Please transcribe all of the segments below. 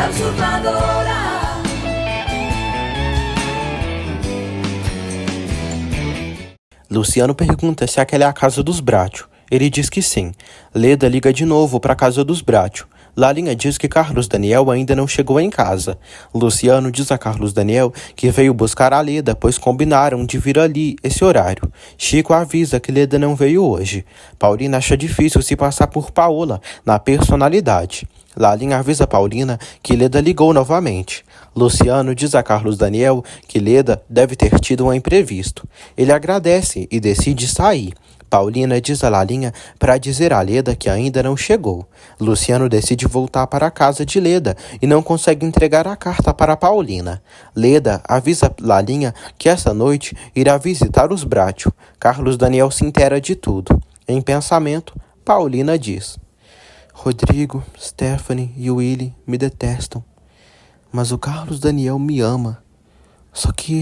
é usurpadora. Luciano pergunta se aquela é a casa dos Bratio. Ele diz que sim. Leda liga de novo para a casa dos Bratio. Lalinha diz que Carlos Daniel ainda não chegou em casa. Luciano diz a Carlos Daniel que veio buscar a Leda, pois combinaram de vir ali esse horário. Chico avisa que Leda não veio hoje. Paulina acha difícil se passar por Paola na personalidade. Lalinha avisa Paulina que Leda ligou novamente. Luciano diz a Carlos Daniel que Leda deve ter tido um imprevisto. Ele agradece e decide sair. Paulina diz a Lalinha para dizer a Leda que ainda não chegou. Luciano decide voltar para a casa de Leda e não consegue entregar a carta para Paulina. Leda avisa Lalinha que essa noite irá visitar os Bratio. Carlos Daniel se intera de tudo. Em pensamento, Paulina diz: Rodrigo, Stephanie e Willy me detestam, mas o Carlos Daniel me ama. Só que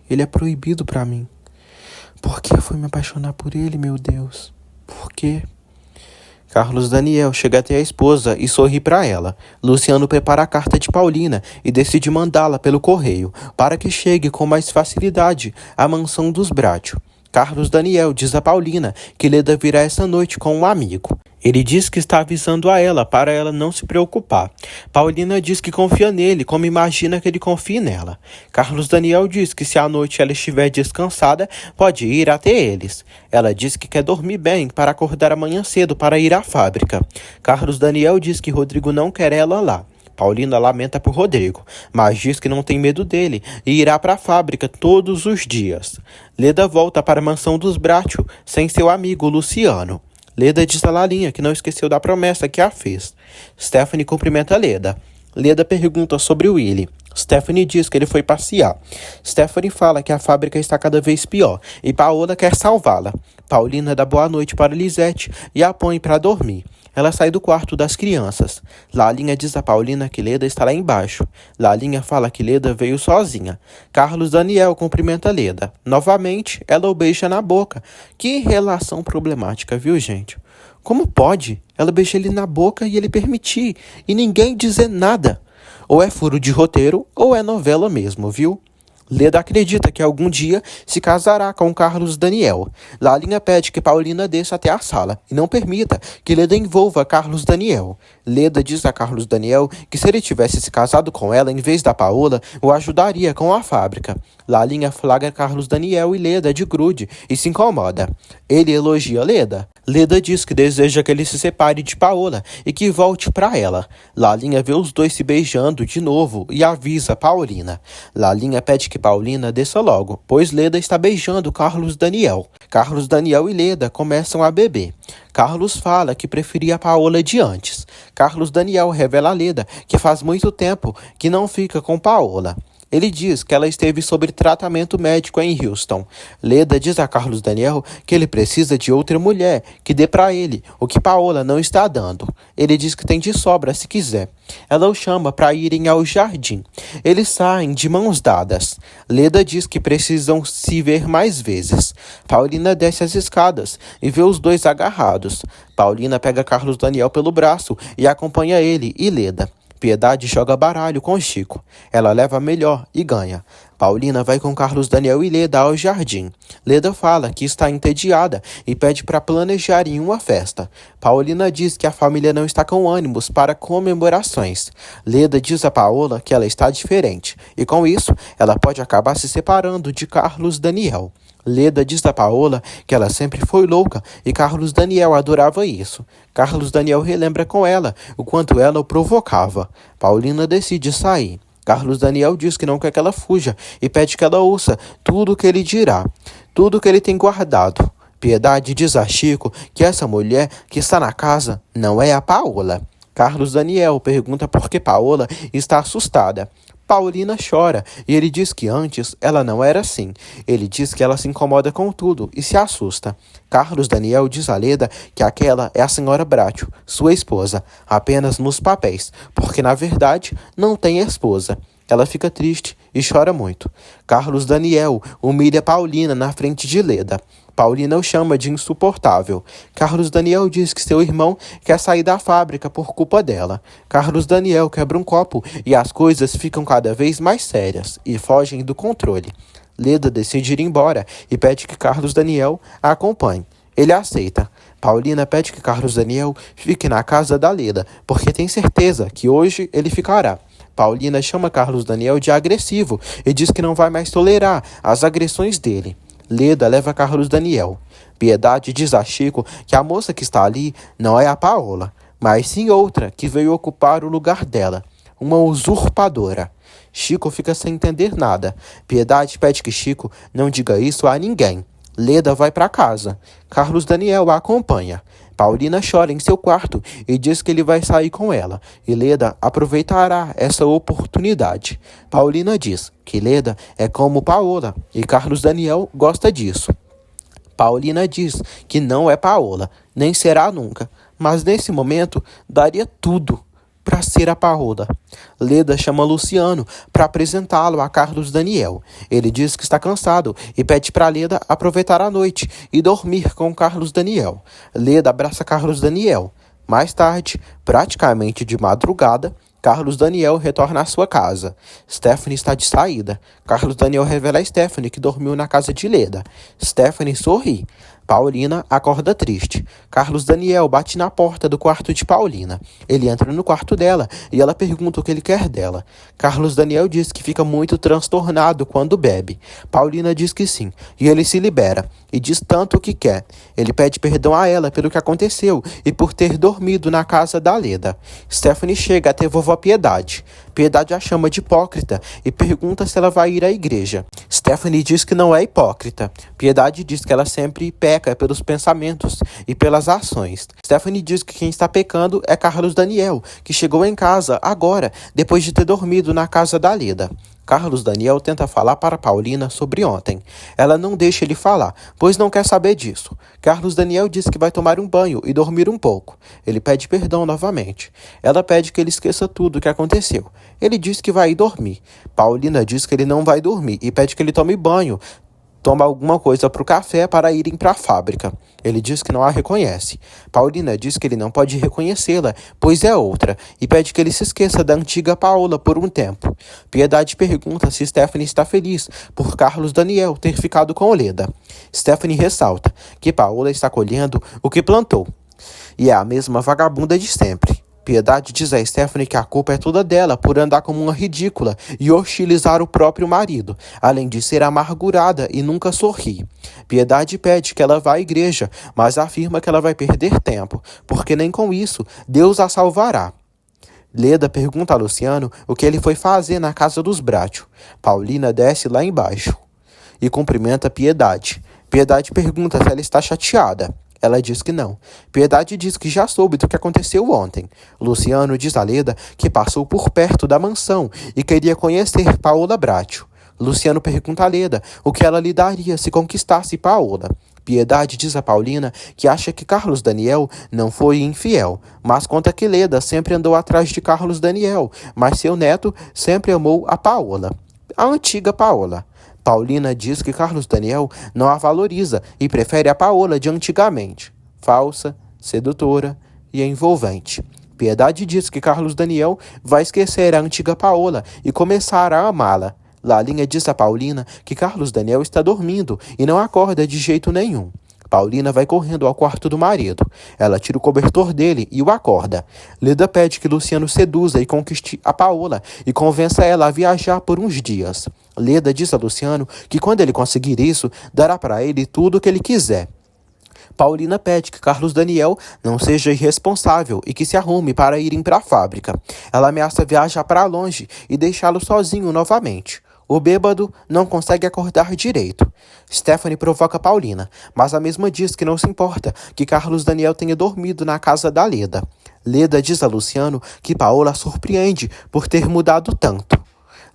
ele é proibido para mim. Por que eu fui me apaixonar por ele, meu Deus? Por quê? Carlos Daniel chega até a esposa e sorri para ela. Luciano prepara a carta de Paulina e decide mandá-la pelo correio, para que chegue com mais facilidade à mansão dos Bratio. Carlos Daniel diz a Paulina que Leda virá essa noite com um amigo. Ele diz que está avisando a ela para ela não se preocupar. Paulina diz que confia nele, como imagina que ele confie nela. Carlos Daniel diz que se à noite ela estiver descansada, pode ir até eles. Ela diz que quer dormir bem para acordar amanhã cedo para ir à fábrica. Carlos Daniel diz que Rodrigo não quer ela lá. Paulina lamenta por Rodrigo, mas diz que não tem medo dele e irá para a fábrica todos os dias. Leda volta para a mansão dos Bratio sem seu amigo Luciano. Leda diz a Lalinha que não esqueceu da promessa que a fez. Stephanie cumprimenta Leda. Leda pergunta sobre o Willy. Stephanie diz que ele foi passear. Stephanie fala que a fábrica está cada vez pior e Paola quer salvá-la. Paulina dá boa noite para Lisete e a põe para dormir. Ela sai do quarto das crianças. Lalinha diz a Paulina que Leda está lá embaixo. Lalinha fala que Leda veio sozinha. Carlos Daniel cumprimenta Leda. Novamente, ela o beija na boca. Que relação problemática, viu, gente? Como pode? Ela beija ele na boca e ele permitir, e ninguém dizer nada. Ou é furo de roteiro, ou é novela mesmo, viu? Leda acredita que algum dia se casará com Carlos Daniel. Lalinha pede que Paulina desça até a sala e não permita que Leda envolva Carlos Daniel. Leda diz a Carlos Daniel que se ele tivesse se casado com ela em vez da Paola, o ajudaria com a fábrica. Lalinha flagra Carlos Daniel e Leda de grude e se incomoda. Ele elogia Leda. Leda diz que deseja que ele se separe de Paola e que volte para ela. Lalinha vê os dois se beijando de novo e avisa Paulina. Lalinha pede que Paulina desça logo, pois Leda está beijando Carlos Daniel. Carlos Daniel e Leda começam a beber. Carlos fala que preferia a Paola de antes. Carlos Daniel revela a Leda que faz muito tempo que não fica com Paola. Ele diz que ela esteve sob tratamento médico em Houston. Leda diz a Carlos Daniel que ele precisa de outra mulher que dê para ele o que Paola não está dando. Ele diz que tem de sobra se quiser. Ela o chama para irem ao jardim. Eles saem de mãos dadas. Leda diz que precisam se ver mais vezes. Paulina desce as escadas e vê os dois agarrados. Paulina pega Carlos Daniel pelo braço e acompanha ele e Leda. Piedade joga baralho com Chico. Ela leva a melhor e ganha. Paulina vai com Carlos Daniel e Leda ao jardim. Leda fala que está entediada e pede para planejarem uma festa. Paulina diz que a família não está com ânimos para comemorações. Leda diz a Paola que ela está diferente e com isso ela pode acabar se separando de Carlos Daniel. Leda diz a Paola que ela sempre foi louca e Carlos Daniel adorava isso. Carlos Daniel relembra com ela o quanto ela o provocava. Paulina decide sair. Carlos Daniel diz que não quer que ela fuja e pede que ela ouça tudo o que ele dirá, tudo o que ele tem guardado. Piedade diz a Chico que essa mulher que está na casa não é a Paola. Carlos Daniel pergunta por que Paola está assustada. Paulina chora e ele diz que antes ela não era assim. Ele diz que ela se incomoda com tudo e se assusta. Carlos Daniel diz a Leda que aquela é a senhora Bratio, sua esposa, apenas nos papéis, porque na verdade não tem esposa. Ela fica triste e chora muito. Carlos Daniel humilha Paulina na frente de Leda. Paulina o chama de insuportável. Carlos Daniel diz que seu irmão quer sair da fábrica por culpa dela. Carlos Daniel quebra um copo e as coisas ficam cada vez mais sérias e fogem do controle. Leda decide ir embora e pede que Carlos Daniel a acompanhe. Ele aceita. Paulina pede que Carlos Daniel fique na casa da Leda, porque tem certeza que hoje ele ficará. Paulina chama Carlos Daniel de agressivo e diz que não vai mais tolerar as agressões dele. Leda leva Carlos Daniel. Piedade diz a Chico que a moça que está ali não é a Paola, mas sim outra que veio ocupar o lugar dela, uma usurpadora. Chico fica sem entender nada. Piedade pede que Chico não diga isso a ninguém. Leda vai para casa. Carlos Daniel a acompanha. Paulina chora em seu quarto e diz que ele vai sair com ela, e Leda aproveitará essa oportunidade. Paulina diz que Leda é como Paola, e Carlos Daniel gosta disso. Paulina diz que não é Paola, nem será nunca, mas nesse momento daria tudo para ser a Paola. Leda chama Luciano para apresentá-lo a Carlos Daniel. Ele diz que está cansado e pede para Leda aproveitar a noite e dormir com Carlos Daniel. Leda abraça Carlos Daniel. Mais tarde, praticamente de madrugada, Carlos Daniel retorna à sua casa. Stephanie está de saída. Carlos Daniel revela a Stephanie que dormiu na casa de Leda. Stephanie sorri. Paulina acorda triste. Carlos Daniel bate na porta do quarto de Paulina. Ele entra no quarto dela e ela pergunta o que ele quer dela. Carlos Daniel diz que fica muito transtornado quando bebe. Paulina diz que sim, e ele se libera, e diz tanto o que quer. Ele pede perdão a ela pelo que aconteceu e por ter dormido na casa da Leda. Stephanie chega até vovó Piedade. Piedade a chama de hipócrita e pergunta se ela vai ir à igreja. Stephanie diz que não é hipócrita. Piedade diz que ela sempre peca pelos pensamentos e pelas ações. Stephanie diz que quem está pecando é Carlos Daniel, que chegou em casa agora, depois de ter dormido na casa da Leda. Carlos Daniel tenta falar para Paulina sobre ontem. Ela não deixa ele falar, pois não quer saber disso. Carlos Daniel diz que vai tomar um banho e dormir um pouco. Ele pede perdão novamente. Ela pede que ele esqueça tudo o que aconteceu. Ele diz que vai ir dormir. Paulina diz que ele não vai dormir e pede que ele tome banho, toma alguma coisa para o café para irem para a fábrica. Ele diz que não a reconhece. Paulina diz que ele não pode reconhecê-la, pois é outra, e pede que ele se esqueça da antiga Paola por um tempo. Piedade pergunta se Stephanie está feliz por Carlos Daniel ter ficado com Leda. Stephanie ressalta que Paola está colhendo o que plantou, e é a mesma vagabunda de sempre. Piedade diz a Stephanie que a culpa é toda dela por andar como uma ridícula e hostilizar o próprio marido, além de ser amargurada e nunca sorrir. Piedade pede que ela vá à igreja, mas afirma que ela vai perder tempo, porque nem com isso Deus a salvará. Leda pergunta a Luciano o que ele foi fazer na casa dos Brácio. Paulina desce lá embaixo e cumprimenta Piedade. Piedade pergunta se ela está chateada. Ela diz que não. Piedade diz que já soube do que aconteceu ontem. Luciano diz a Leda que passou por perto da mansão e queria conhecer Paola Brácio. Luciano pergunta a Leda o que ela lhe daria se conquistasse Paola. Piedade diz a Paulina que acha que Carlos Daniel não foi infiel, mas conta que Leda sempre andou atrás de Carlos Daniel, mas seu neto sempre amou a Paola, a antiga Paola. Paulina diz que Carlos Daniel não a valoriza e prefere a Paola de antigamente, falsa, sedutora e envolvente. Piedade diz que Carlos Daniel vai esquecer a antiga Paola e começar a amá-la. Lalinha diz a Paulina que Carlos Daniel está dormindo e não acorda de jeito nenhum. Paulina vai correndo ao quarto do marido. Ela tira o cobertor dele e o acorda. Leda pede que Luciano seduza e conquiste a Paola e convença ela a viajar por uns dias. Leda diz a Luciano que quando ele conseguir isso, dará para ele tudo o que ele quiser. Paulina pede que Carlos Daniel não seja irresponsável e que se arrume para irem para a fábrica. Ela ameaça viajar para longe e deixá-lo sozinho novamente. O bêbado não consegue acordar direito. Stephanie provoca Paulina, mas a mesma diz que não se importa que Carlos Daniel tenha dormido na casa da Leda. Leda diz a Luciano que Paola a surpreende por ter mudado tanto.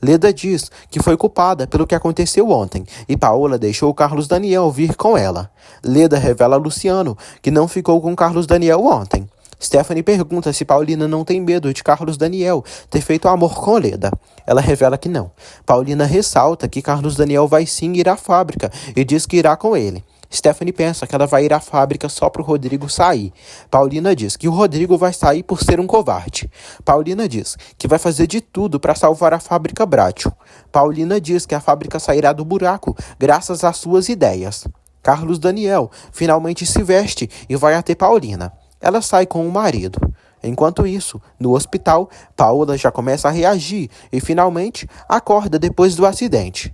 Leda diz que foi culpada pelo que aconteceu ontem e Paola deixou Carlos Daniel vir com ela. Leda revela a Luciano que não ficou com Carlos Daniel ontem. Stephanie pergunta se Paulina não tem medo de Carlos Daniel ter feito amor com Leda. Ela revela que não. Paulina ressalta que Carlos Daniel vai sim ir à fábrica e diz que irá com ele. Stephanie pensa que ela vai ir à fábrica só para o Rodrigo sair. Paulina diz que o Rodrigo vai sair por ser um covarde. Paulina diz que vai fazer de tudo para salvar a fábrica Bratio. Paulina diz que a fábrica sairá do buraco graças às suas ideias. Carlos Daniel finalmente se veste e vai até Paulina. Ela sai com o marido. Enquanto isso, no hospital, Paola já começa a reagir e finalmente acorda depois do acidente.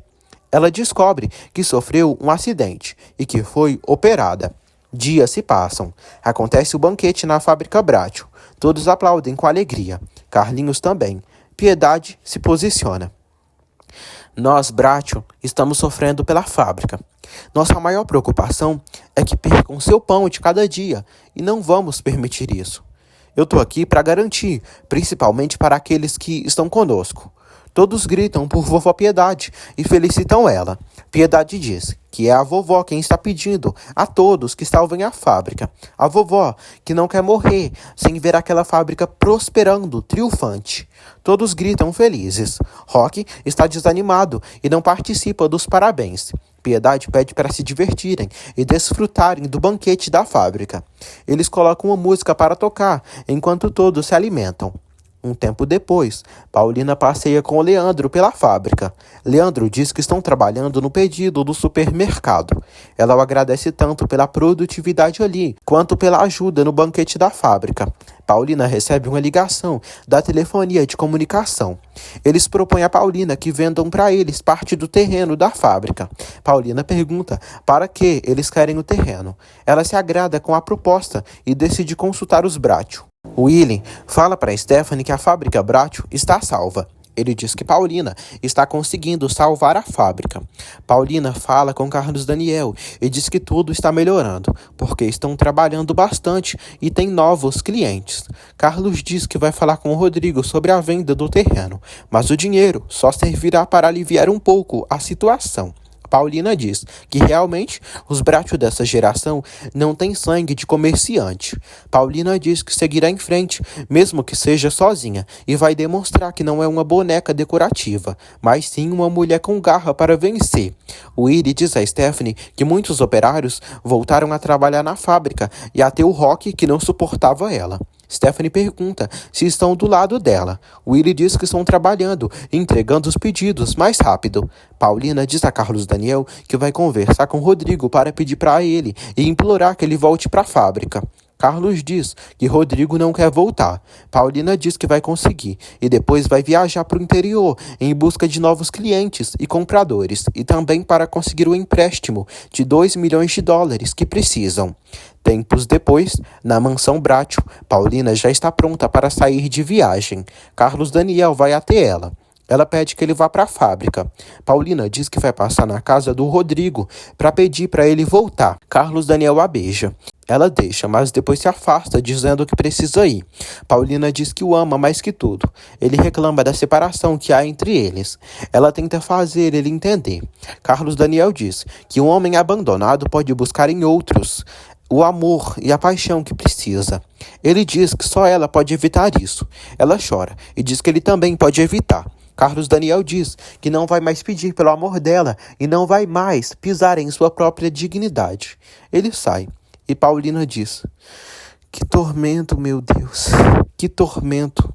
Ela descobre que sofreu um acidente e que foi operada. Dias se passam. Acontece o banquete na fábrica Bratio. Todos aplaudem com alegria. Carlinhos também. Piedade se posiciona. Nós, Bratio, estamos sofrendo pela fábrica. Nossa maior preocupação é que percam seu pão de cada dia e não vamos permitir isso. Eu tô aqui para garantir, principalmente para aqueles que estão conosco. Todos gritam por vovó Piedade e felicitam ela. Piedade diz que é a vovó quem está pedindo a todos que salvem a fábrica. A vovó que não quer morrer sem ver aquela fábrica prosperando, triunfante. Todos gritam felizes. Roque está desanimado e não participa dos parabéns. Piedade pede para se divertirem e desfrutarem do banquete da fábrica. Eles colocam uma música para tocar enquanto todos se alimentam. Um tempo depois, Paulina passeia com o Leandro pela fábrica. Leandro diz que estão trabalhando no pedido do supermercado. Ela o agradece tanto pela produtividade ali, quanto pela ajuda no banquete da fábrica. Paulina recebe uma ligação da telefonia de comunicação. Eles propõem a Paulina que vendam para eles parte do terreno da fábrica. Paulina pergunta para que eles querem o terreno. Ela se agrada com a proposta e decide consultar os Bratio. Willy fala para Stephanie que a fábrica Bratio está salva. Ele diz que Paulina está conseguindo salvar a fábrica. Paulina fala com Carlos Daniel e diz que tudo está melhorando, porque estão trabalhando bastante e tem novos clientes. Carlos diz que vai falar com o Rodrigo sobre a venda do terreno, mas o dinheiro só servirá para aliviar um pouco a situação. Paulina diz que realmente os Bratio dessa geração não têm sangue de comerciante. Paulina diz que seguirá em frente, mesmo que seja sozinha, e vai demonstrar que não é uma boneca decorativa, mas sim uma mulher com garra para vencer. Willy diz a Stephanie que muitos operários voltaram a trabalhar na fábrica e até o Roque que não suportava ela. Stephanie pergunta se estão do lado dela. Willy diz que estão trabalhando e entregando os pedidos mais rápido. Paulina diz a Carlos Daniel que vai conversar com Rodrigo para pedir para ele e implorar que ele volte para a fábrica. Carlos diz que Rodrigo não quer voltar. Paulina diz que vai conseguir e depois vai viajar para o interior em busca de novos clientes e compradores e também para conseguir o empréstimo de $2 milhões que precisam. Tempos depois, na mansão Bratio, Paulina já está pronta para sair de viagem. Carlos Daniel vai até ela. Ela pede que ele vá para a fábrica. Paulina diz que vai passar na casa do Rodrigo para pedir para ele voltar. Carlos Daniel a beija. Ela deixa, mas depois se afasta, dizendo que precisa ir. Paulina diz que o ama mais que tudo. Ele reclama da separação que há entre eles. Ela tenta fazer ele entender. Carlos Daniel diz que um homem abandonado pode buscar em outros o amor e a paixão que precisa. Ele diz que só ela pode evitar isso. Ela chora e diz que ele também pode evitar. Carlos Daniel diz que não vai mais pedir pelo amor dela e não vai mais pisar em sua própria dignidade. Ele sai e Paulina diz: que tormento, meu Deus, que tormento.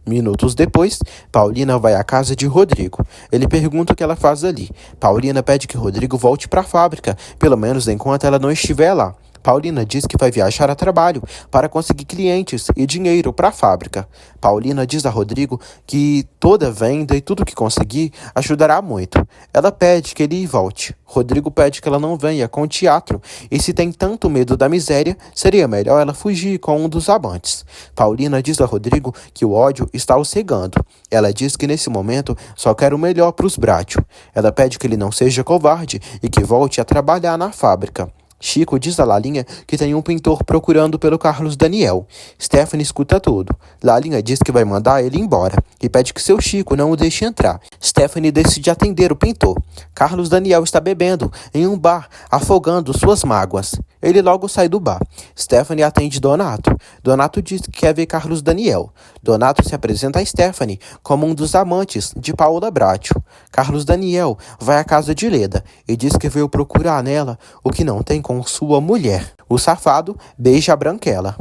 Minutos depois, Paulina vai à casa de Rodrigo. Ele pergunta o que ela faz ali. Paulina pede que Rodrigo volte para a fábrica, pelo menos enquanto ela não estiver lá. Paulina diz que vai viajar a trabalho para conseguir clientes e dinheiro para a fábrica. Paulina diz a Rodrigo que toda venda e tudo que conseguir ajudará muito. Ela pede que ele volte. Rodrigo pede que ela não venha com o teatro e se tem tanto medo da miséria, seria melhor ela fugir com um dos amantes. Paulina diz a Rodrigo que o ódio está o cegando. Ela diz que nesse momento só quer o melhor para os Bratio. Ela pede que ele não seja covarde e que volte a trabalhar na fábrica. Chico diz a Lalinha que tem um pintor procurando pelo Carlos Daniel. Stephanie escuta tudo. Lalinha diz que vai mandar ele embora e pede que seu Chico não o deixe entrar. Stephanie decide atender o pintor. Carlos Daniel está bebendo em um bar, afogando suas mágoas. Ele logo sai do bar. Stephanie atende Donato. Donato diz que quer ver Carlos Daniel. Donato se apresenta a Stephanie como um dos amantes de Paola Bracho. Carlos Daniel vai à casa de Leda e diz que veio procurar nela o que não tem com sua mulher. O safado beija a Branquela.